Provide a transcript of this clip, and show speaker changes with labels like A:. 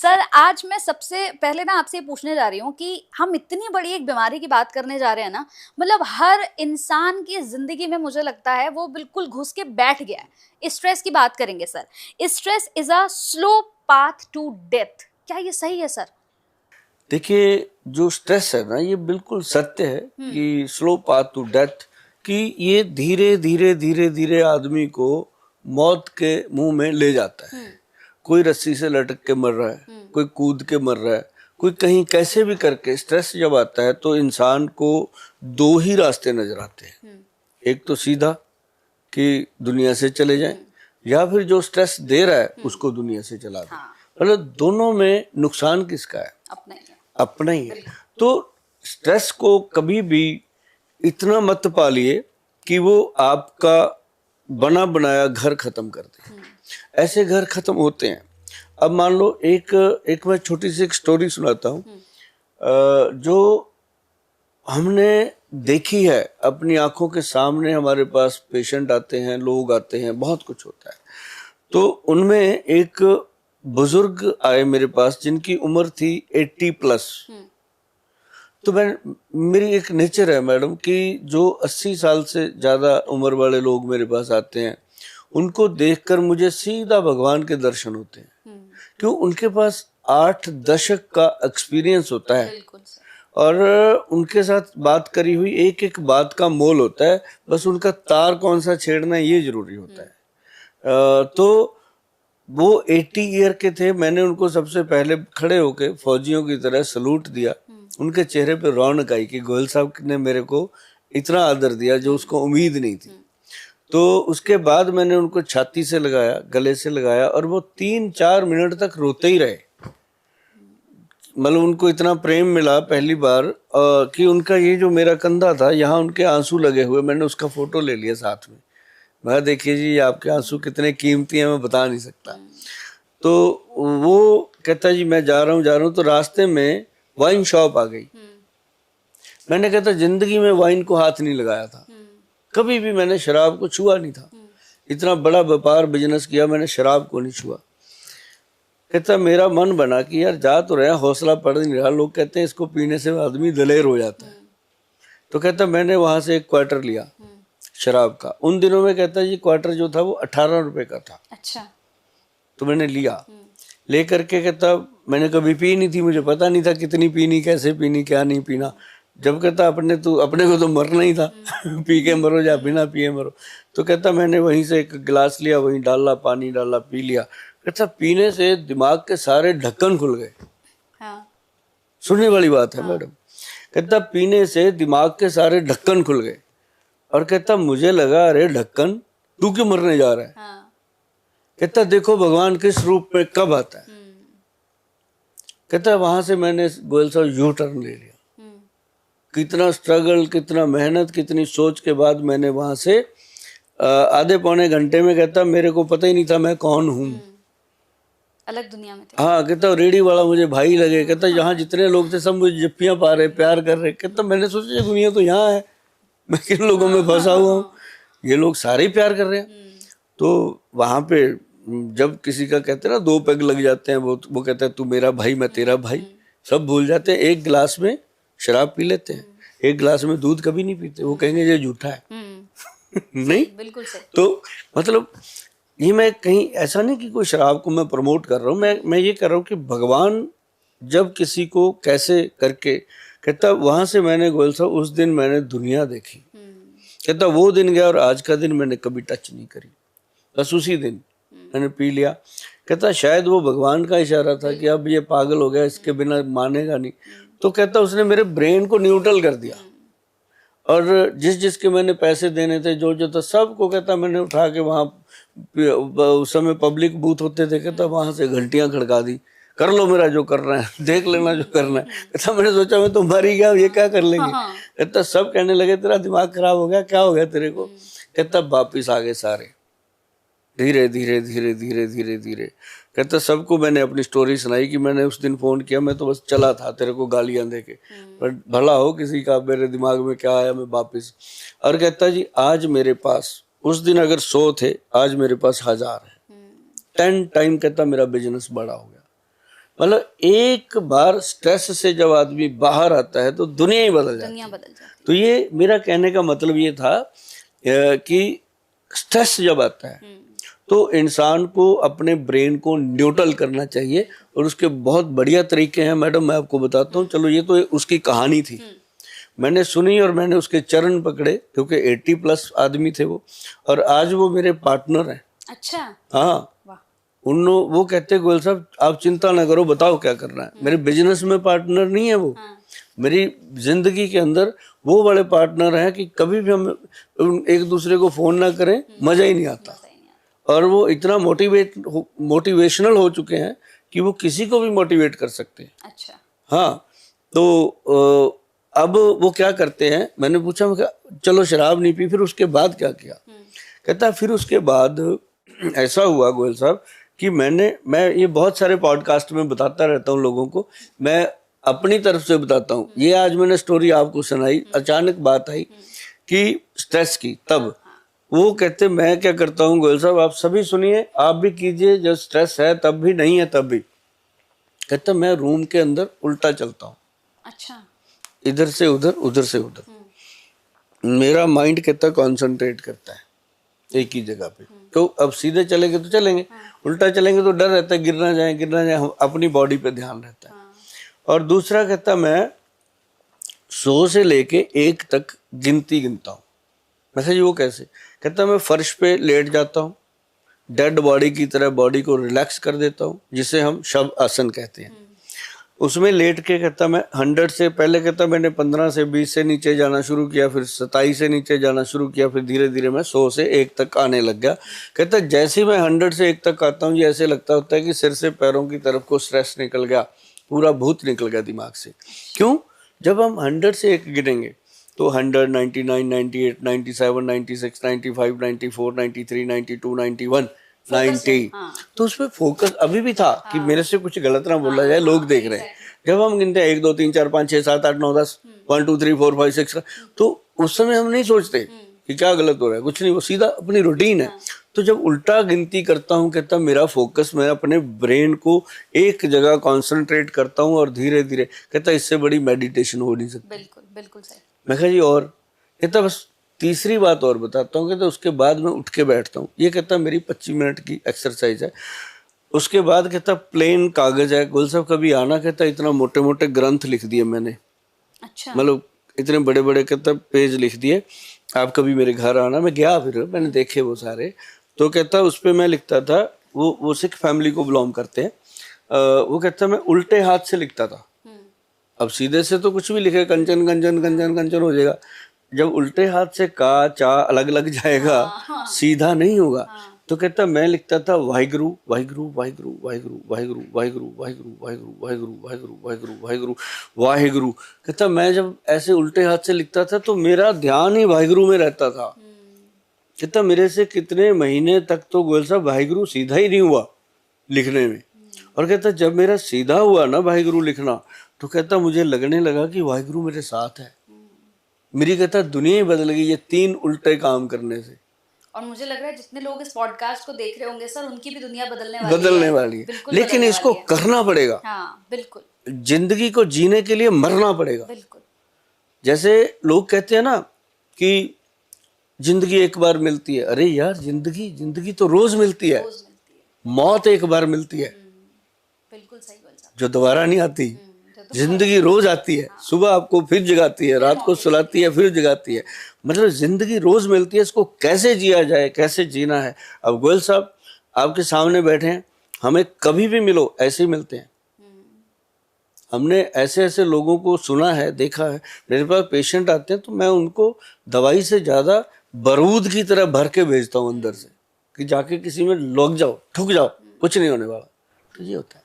A: Sir आज मैं सबसे पहले ना आपसे पूछने जा रही हूँ कि हम इतनी बड़ी एक बीमारी की बात करने जा रहे हैं ना, मतलब हर इंसान की जिंदगी में मुझे लगता है वो बिल्कुल घुस के बैठ गया है। स्ट्रेस की बात करेंगे sir. Stress is a slow path to death, क्या ये सही है सर?
B: देखिए, जो स्ट्रेस है ना, ये बिल्कुल सत्य है कि स्लो पाथ टू डेथ, कि ये धीरे धीरे धीरे धीरे आदमी को मौत के मुंह में ले जाता है। कोई रस्सी से लटक के मर रहा है, कोई कूद के मर रहा है, कोई कहीं कैसे भी करके। स्ट्रेस जब आता है तो इंसान को दो ही रास्ते नजर आते हैं। एक तो सीधा कि दुनिया से चले जाएं, या फिर जो स्ट्रेस दे रहा है उसको दुनिया से चला दें। मतलब दोनों में नुकसान किसका है?
A: अपना ही है।
B: अपना ही है। तो स्ट्रेस को कभी भी इतना मत पालिए कि वो आपका बना बनाया घर खत्म कर दे। ऐसे घर खत्म होते हैं। अब मान लो एक मैं छोटी सी एक स्टोरी सुनाता हूँ, जो हमने देखी है अपनी आंखों के सामने। हमारे पास पेशेंट आते हैं, लोग आते हैं, बहुत कुछ होता है। तो उनमें एक बुजुर्ग आए मेरे पास जिनकी उम्र थी 80+। तो मेरी एक नेचर है मैडम कि जो 80 साल से ज्यादा उम्र वाले लोग मेरे पास आते हैं, उनको देखकर मुझे सीधा भगवान के दर्शन होते हैं। क्यों? उनके पास 8 दशक का एक्सपीरियंस होता है और उनके साथ बात करी हुई एक एक बात का मोल होता है। बस उनका तार कौन सा छेड़ना है ये जरूरी होता है। तो वो 80 ईयर के थे। मैंने उनको सबसे पहले खड़े होके फौजियों की तरह सलूट दिया। उनके चेहरे पे रौनक आई कि गोयल साहब ने मेरे को इतना आदर दिया जो उसको उम्मीद नहीं थी। तो उसके बाद मैंने उनको छाती से लगाया, गले से लगाया, और वो 3-4 मिनट तक रोते ही रहे। मतलब उनको इतना प्रेम मिला पहली बार कि उनका ये जो मेरा कंधा था, यहाँ उनके आंसू लगे हुए। मैंने उसका फोटो ले लिया साथ में। मैं देखिए जी, आपके आंसू कितने कीमती हैं, मैं बता नहीं सकता। तो वो कहता जी मैं जा रहा हूँ। तो रास्ते में वाइन शॉप आ गई। मैंने कहता जिंदगी में वाइन को हाथ नहीं लगाया था, कभी भी मैंने शराब को छुआ नहीं था। इतना बड़ा व्यापार बिजनेस किया, मैंने शराब को नहीं छुआ। कहता मेरा मन बना कि यार जा तो रहा, हौसला पड़ नहीं रहा। लोग कहते हैं इसको पीने से आदमी दलेर हो जाता है। तो कहता मैंने वहां से एक क्वार्टर लिया शराब का। उन दिनों में कहता जी क्वार्टर जो था वो 18 रुपए का था। अच्छा। तो मैंने लिया, ले करके कहता मैंने कभी पी नहीं थी, मुझे पता नहीं था कितनी पीनी, कैसे पीनी, क्या नहीं पीना। जब कहता अपने को तो मरना ही था पी के मरो या बिना पिए मरो। तो कहता मैंने वहीं से एक गिलास लिया, वहीं डाला, पानी डाला, पी लिया। कहता पीने से दिमाग के सारे ढक्कन खुल गए। हाँ। सुनने वाली बात है मैडम। कहता पीने से दिमाग के सारे ढक्कन खुल गए। और कहता मुझे लगा अरे ढक्कन, तू क्यों मरने जा रहा है? हाँ। कहता देखो भगवान किस रूप में कब आता है। कहता वहां से मैंने गोयल साहब यू टर्न ले लिया। कितना स्ट्रगल, कितना मेहनत, कितनी सोच के बाद मैंने वहां से आधे पौने घंटे में, कहता मेरे को पता ही नहीं था मैं कौन हूँ।
A: अलग दुनिया में थे।
B: हाँ, कहता रेडी वाला मुझे भाई लगे। कहता यहाँ जितने लोग थे सब मुझे जप्पियां पा रहे, प्यार कर रहे। कहता मैंने सोचा दुनिया तो यहाँ है, मैं किन लोगों में फंसा हुआ हूँ, ये लोग सारे ही प्यार कर रहे हैं। तो वहां पे जब किसी का कहते हैं ना 2 पेग लग जाते हैं, वो कहता है तू मेरा भाई मैं तेरा भाई, सब भूल जाते हैं। एक गिलास में शराब पी लेते हैं, एक गिलास में दूध कभी नहीं पीते। वो कहेंगे ये झूठा है नहीं,
A: बिल्कुल सही।
B: तो मतलब ये मैं कहीं ऐसा नहीं कि कोई शराब को मैं प्रमोट कर रहा हूँ। मैं ये कर रहा हूँ कि भगवान जब किसी को कैसे करके, कहता वहां से मैंने गोयल साहब उस दिन मैंने दुनिया देखी। कहता वो दिन गया और आज का दिन मैंने कभी टच नहीं करी, बस उसी दिन मैंने पी लिया। कहता शायद वो भगवान का इशारा था कि अब ये पागल हो गया, इसके बिना मानेगा नहीं। तो कहता उसने मेरे ब्रेन को न्यूट्रल कर दिया। और जिसके मैंने पैसे देने थे, जो था, सबको कहता मैंने उठा के वहाँ, उस समय पब्लिक बूथ होते थे, कहता वहां से घंटियां खड़का दी, कर लो मेरा जो करना है, देख लेना जो करना है। कहता मैंने सोचा मैं तो मर ही गया, ये क्या कर लेंगे। कहता सब कहने लगे तेरा दिमाग खराब हो गया, क्या हो गया तेरे को। कहता वापिस आ गए सारे, धीरे धीरे धीरे धीरे धीरे धीरे। कहता सबको मैंने अपनी स्टोरी सुनाई कि मैंने उस दिन फोन किया, मैं तो बस चला था तेरे को गालियां दे के, पर भला हो किसी का, मेरे दिमाग में क्या आया, मैं वापिस। और कहता जी आज मेरे पास, उस दिन अगर 100 थे, आज मेरे पास 1000 है। 10 टाइम कहता मेरा बिजनेस बड़ा हो गया। मतलब एक बार स्ट्रेस से जब आदमी बाहर आता है तो दुनिया ही बदल जाती
A: दुनिया
B: है।
A: बदल जाती
B: तो ये मेरा कहने का मतलब ये था कि स्ट्रेस जब आता है तो इंसान को अपने ब्रेन को न्यूट्रल करना चाहिए, और उसके बहुत बढ़िया तरीके हैं मैडम, मैं आपको बताता हूँ। चलो ये तो उसकी कहानी थी, मैंने सुनी और मैंने उसके चरण पकड़े, क्योंकि 80+ आदमी थे वो, और आज वो मेरे पार्टनर हैं।
A: अच्छा,
B: हाँ,
A: वाह,
B: वो कहते गोयल साहब आप चिंता ना करो, बताओ क्या करना है। मेरे बिजनेस में पार्टनर नहीं है वो, मेरी जिंदगी के अंदर वो बड़े पार्टनर हैं कि कभी भी हम एक दूसरे को फोन ना करें मजा ही नहीं आता। और वो इतना मोटिवेशनल हो चुके हैं कि वो किसी को भी मोटिवेट कर सकते हैं।
A: अच्छा,
B: हाँ, तो अब वो क्या करते हैं, मैंने पूछा, मैं कहा चलो शराब नहीं पी, फिर उसके बाद क्या किया? कहता फिर उसके बाद ऐसा हुआ गोयल साहब कि मैं ये बहुत सारे पॉडकास्ट में बताता रहता हूँ लोगों को, मैं अपनी तरफ से बताता हूँ। ये आज मैंने स्टोरी आपको सुनाई, अचानक बात आई कि स्ट्रेस की, तब वो कहते मैं क्या करता हूँ गोयल साहब, आप सभी सुनिए, आप भी कीजिए, जब स्ट्रेस है तब भी, नहीं है तब भी। कहता मैं रूम के अंदर उल्टा चलता हूँ।
A: अच्छा,
B: इधर से उधर, उधर से उधर, मेरा माइंड कहता कंसंट्रेट करता है एक ही जगह पे। तो अब सीधे चलेंगे तो चलेंगे, उल्टा चलेंगे तो डर रहता है गिर ना जाए, हम अपनी बॉडी पे ध्यान रहता है। और दूसरा कहता मैं 100 से लेके 1 तक गिनती गिनता हूँ। मैं कहा जी वो कैसे? कहता मैं फर्श पे लेट जाता हूँ, डेड बॉडी की तरह बॉडी को रिलैक्स कर देता हूँ, जिसे हम शव आसन कहते हैं। उसमें लेट के कहता मैं 100 से, पहले कहता मैंने 15 से 20 से नीचे जाना शुरू किया, फिर 27 से नीचे जाना शुरू किया, फिर धीरे धीरे मैं 100 से 1 तक आने लग गया। कहता जैसे ही मैं 100 से 1 तक आता हूँ जी, ऐसे लगता होता है कि सिर से पैरों की तरफ को स्ट्रेस निकल गया, पूरा भूत निकल गया दिमाग से। क्यों? जब हम 100 से 1 गिनेंगे तो 100, 99, 98, 97, 96, 95, 94, 93, 92, 91, 90, तो उसमें फोकस अभी भी था कि मेरे से कुछ गलत ना बोला जाए, लोग देख रहे हैं। जब हम गिनते हैं 1 2 3 4 5 6 7 8 9 10, 1 2 3 4 5 6, तो उस समय हम नहीं सोचते कि क्या गलत हो रहा है, कुछ नहीं, वो सीधा अपनी रूटीन है। तो जब उल्टा गिनती करता हूँ, कहता मेरा फोकस, मैं अपने ब्रेन को एक जगह कॉन्सेंट्रेट करता हूँ और धीरे धीरे, कहता इससे बड़ी मेडिटेशन हो नहीं सकती।
A: बिल्कुल बिल्कुल सही।
B: मैं कहा जी और? कहता बस तीसरी बात और बताता हूँ, कहता उसके बाद मैं उठ के बैठता हूँ। ये कहता मेरी 25 मिनट की एक्सरसाइज है। उसके बाद कहता प्लेन कागज है, गोल साहब कभी आना, कहता इतना मोटे मोटे ग्रंथ लिख दिए मैंने,
A: अच्छा,
B: मतलब इतने बड़े बड़े कहता पेज लिख दिए, आप कभी मेरे घर आना। मैं गया, फिर मैंने देखे वो सारे। तो कहता उस पर मैं लिखता था, वो सिख फैमिली को बिलोंग करते हैं। वो कहता मैं उल्टे हाथ से लिखता था। अब सीधे से तो कुछ भी लिखे, कंचन कंचन कंचन कंचन हो जाएगा। जब उल्टे हाथ से का चा अलग लग जाएगा, सीधा नहीं होगा। तो कहता मैं लिखता था वाहिगुरु वाहिगुरु वाहिगुरु वाहिगुरु वाहिगुरु वाहिगुरु वाहिगुरु वाहिगुरु वाहिगुरु वाहिगुरु वाहिगुरु वाहिगुरु वाहिगुरु। कहता मैं जब ऐसे उल्टे हाथ से लिखता था तो मेरा ध्यान ही वाहिगुरु में रहता था। कहता मेरे से कितने महीने तक तो गोयल साहब वाहिगुरु सीधा ही नहीं हुआ लिखने में। और कहता जब मेरा सीधा हुआ ना वाहिगुरु लिखना, तो कहता मुझे लगने लगा कि वाहिगुरु मेरे साथ है। मेरी कहता दुनिया ही बदल गई ये 3 उल्टे काम करने से।
A: और मुझे लग रहा है जितने लोग इस पॉडकास्ट को देख रहे होंगे सर, उनकी भी दुनिया बदलने वाली है। बिल्कुल
B: लेकिन
A: बदलने
B: इसको
A: वाली है।
B: करना पड़ेगा।
A: हाँ बिल्कुल,
B: जिंदगी को जीने के लिए मरना पड़ेगा।
A: बिल्कुल।
B: जैसे लोग कहते हैं ना कि जिंदगी एक बार मिलती है, अरे यार जिंदगी तो रोज मिलती है, मौत एक बार मिलती है
A: बिल्कुल सही बोल साहब,
B: जो दोबारा नहीं आती। जिंदगी रोज आती है, सुबह आपको फिर जगाती है, रात को सुलाती है, फिर जगाती है। मतलब जिंदगी रोज मिलती है, इसको कैसे जिया जाए, कैसे जीना है। अब गोयल साहब आपके सामने बैठे हैं, हमें कभी भी मिलो ऐसे ही मिलते हैं। हमने ऐसे ऐसे लोगों को सुना है, देखा है। मेरे पास पेशेंट आते हैं तो मैं उनको दवाई से ज्यादा बारूद की तरह भर के भेजता हूँ अंदर से, कि जाके किसी में लग जाओ, ठुक जाओ, कुछ नहीं होने वाला। तो ये होता है।